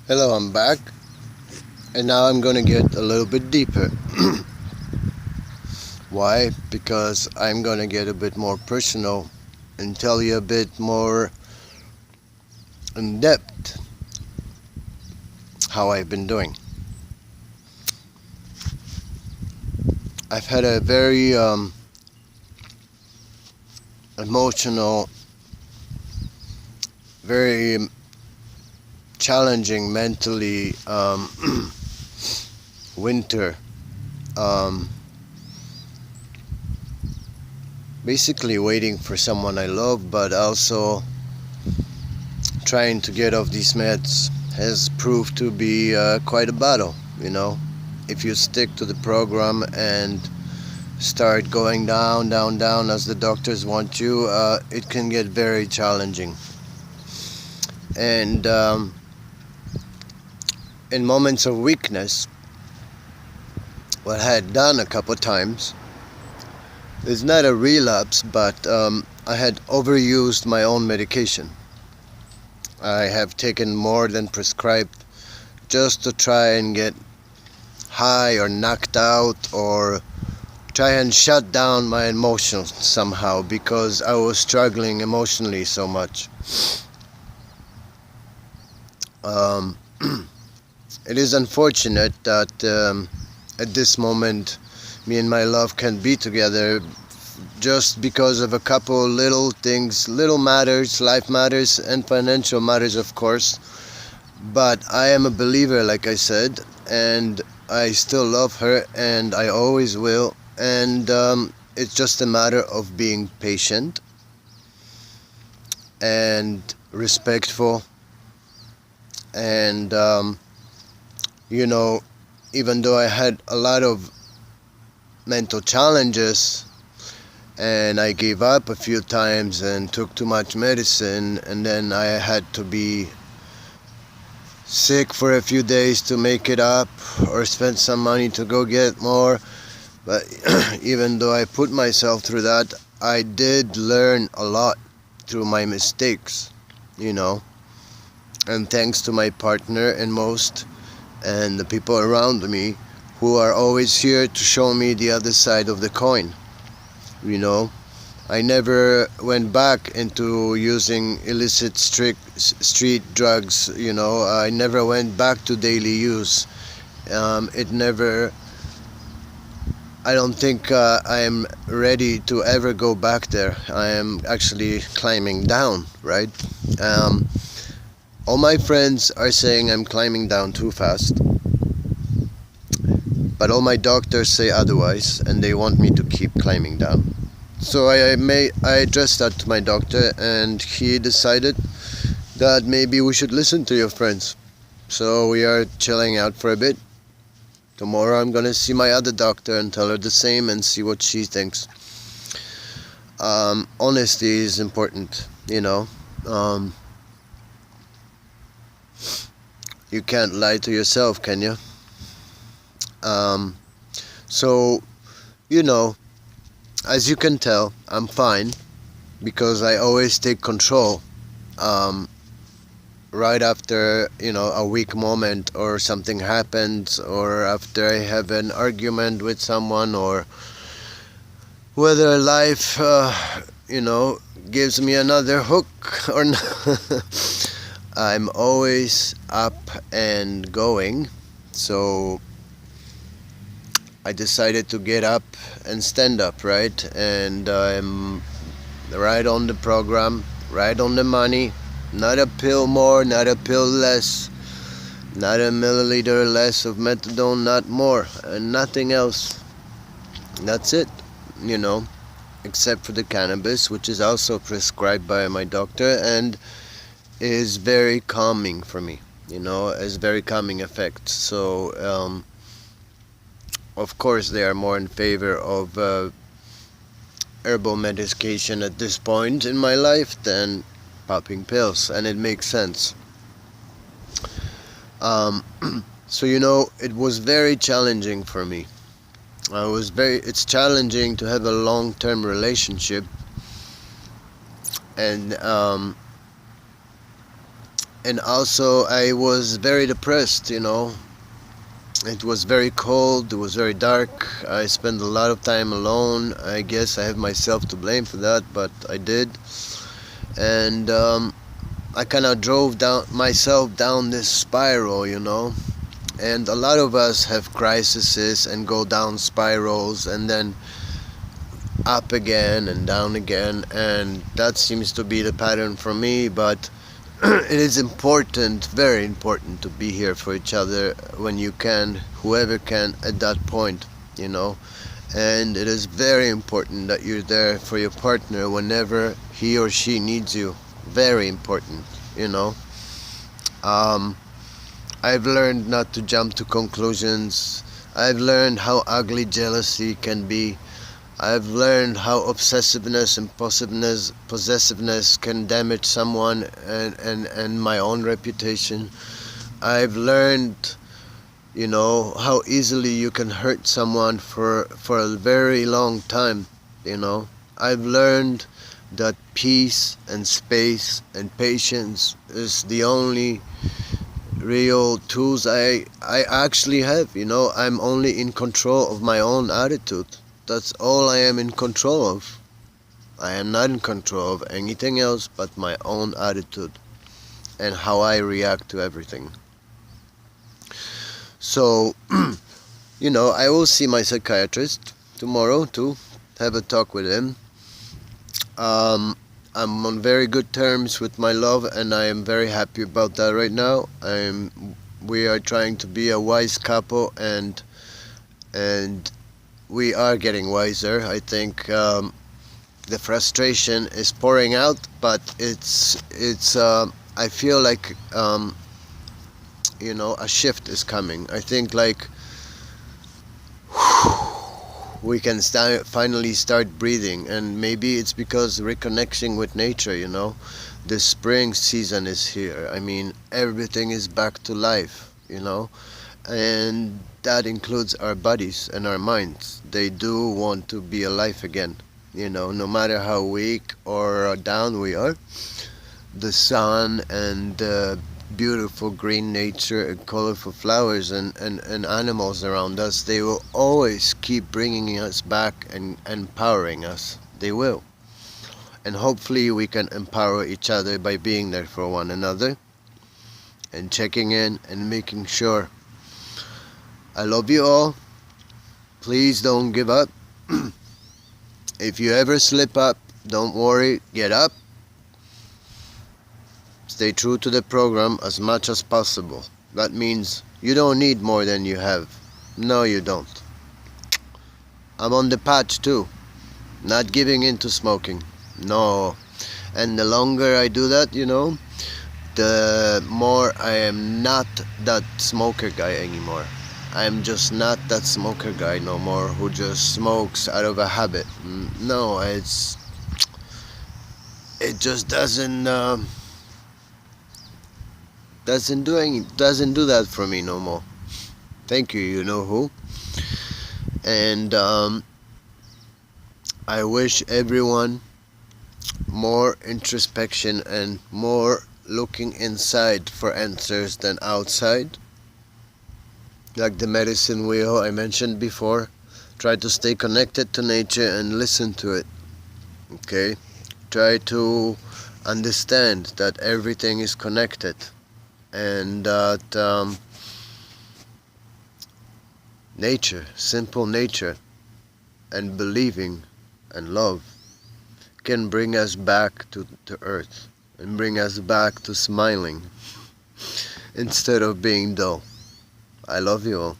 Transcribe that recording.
Hello, I'm back, and now I'm gonna get a little bit deeper. Why? Because I'm gonna get a bit more personal and tell you a bit more in depth how I've been doing. I've had a very emotional, very challenging mentally winter. Um, Basically, waiting for someone I love, but also trying to get off these meds has proved to be quite a battle, you know. If you stick to the program and start going down, down, down as the doctors want you, it can get very challenging. And in moments of weakness, what I had done a couple times is not a relapse, but I had overused my own medication. I have taken more than prescribed just to try and get high or knocked out or try and shut down my emotions somehow because I was struggling emotionally so much. Um, it is unfortunate that at this moment me and my love can be together just because of a couple little things, little matters, life matters, and financial matters, of course. But I am a believer, like I said, and I still love her, and I always will. And it's just a matter of being patient and respectful. And, you know, even though I had a lot of mental challenges, and I gave up a few times and took too much medicine, and then I had to be sick for a few days to make it up or spend some money to go get more. But even though I put myself through that, I did learn a lot through my mistakes, you know. And thanks to my partner and the people around me who are always here to show me the other side of the coin. You know, I never went back into using illicit street drugs. You know, I never went back to daily use. It never. I don't think I am ready to ever go back there. I am actually climbing down, right? Um, all my friends are saying I'm climbing down too fast, but all my doctors say otherwise, and they want me to keep climbing down. So I addressed that to my doctor, and he decided that maybe we should listen to your friends. So we are chilling out for a bit. Tomorrow I'm gonna see my other doctor and tell her the same and see what she thinks. Honesty is important, you know. You can't lie to yourself, can you? Um, so, you know, as you can tell, I'm fine because I always take control. Um, right after, you know, a weak moment or something happens, or after I have an argument with someone, or whether life, you know, gives me another hook or not, I'm always up and going. So I decided to get up and stand up, right? And I'm right on the program, right on the money. Not a pill more, not a pill less, not a milliliter less of methadone, not more, and nothing else. That's it, you know, except for the cannabis, which is also prescribed by my doctor and is very calming for me, you know, has very calming effects. So, of course, they are more in favor of herbal medication at this point in my life than popping pills, and it makes sense. Um, so you know, it was very challenging for me. It's challenging to have a long-term relationship, and And also I was very depressed, you know. It was very cold, it was very dark. I spent a lot of time alone. I guess I have myself to blame for that, but I did. And I kind of drove down myself down this spiral, you know. And a lot of us have crises and go down spirals and then up again and down again, and that seems to be the pattern for me. But it is important, very important, to be here for each other when you can, whoever can at that point, you know. And it is very important that you're there for your partner whenever he or she needs you. Very important, you know. I've learned not to jump to conclusions. I've learned how ugly jealousy can be. I've learned how obsessiveness and possessiveness can damage someone and my own reputation. I've learned, you know, how easily you can hurt someone for a very long time, you know. I've learned that peace and space and patience is the only real tools I actually have, you know. I'm only in control of my own attitude. That's all I am in control of. I am not in control of anything else but my own attitude and how I react to everything. So, you know, I will see my psychiatrist tomorrow to have a talk with him. I'm on very good terms with my love, and I am very happy about that right now. We are trying to be a wise couple, and we are getting wiser. I think the frustration is pouring out, but it's I feel like you know, a shift is coming. I think like we can finally start breathing, and maybe it's because reconnecting with nature, you know. The spring season is here. I mean, everything is back to life, you know, and that includes our bodies and our minds. They do want to be alive again, you know, no matter how weak or down we are. The sun and the beautiful green nature and colorful flowers and animals around us, they will always keep bringing us back and empowering us. They will. And hopefully we can empower each other by being there for one another and checking in and making sure. I love you all. Please don't give up. If you ever slip up, don't worry, get up. Stay true to the program as much as possible. That means you don't need more than you have. No, you don't. I'm on the patch too. Not giving in to smoking. No. And the longer I do that, you know, the more I am not that smoker guy anymore. I'm just not that smoker guy no more who just smokes out of a habit. No, it just doesn't do that for me no more. Thank you, you know who. And I wish everyone more introspection and more looking inside for answers than outside. Like the medicine wheel I mentioned before, try to stay connected to nature and listen to it. Okay? Try to understand that everything is connected, and that nature, simple nature, and believing and love can bring us back to earth and bring us back to smiling instead of being dull. I love you all.